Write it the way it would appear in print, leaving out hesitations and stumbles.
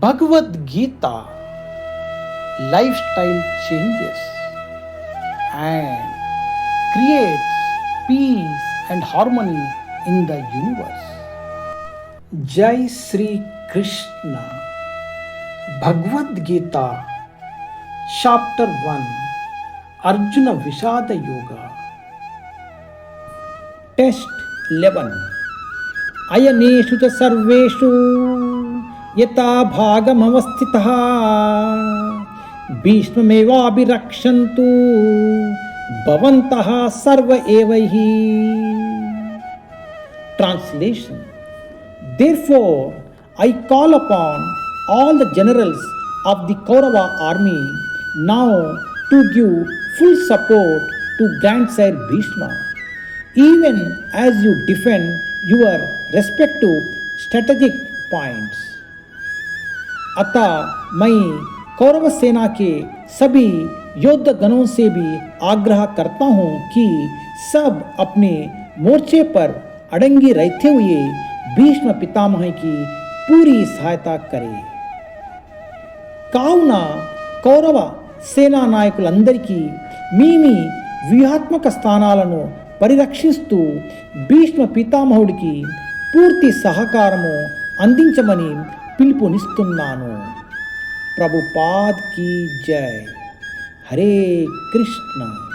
Bhagavad Gita lifestyle changes and creates peace and harmony in the universe. Jai Sri Krishna. Bhagavad Gita Chapter 1 Arjuna Vishada Yoga. Text 11. Ayaneshu cha sarveshu yata bhagamavastitah bhishmamevabhirakshantu bhavantah sarva evaihi. Translation. Therefore, I call upon all the generals of the Kaurava army now to give full support to Grandsire Bhishma, even as you defend your respective strategic points. अतः मैं कौरव सेना के सभी योद्धा गणों से भी आग्रह करता हूँ कि सब अपने मोर्चे पर अड़ंगे रहते हुए भीष्म पितामह की पूरी सहायता करें. కావున కౌరవ సేనా నాయకులందరికీ మీ వ్యూహాత్మక స్థానాలను పరిరక్షిస్తూ భీష్మ పితామహుడికి పూర్తి సహకారము అందించమని పిలుపునిస్తున్నాను. ప్రభుపాద్ కీ జై. హరే కృష్ణ.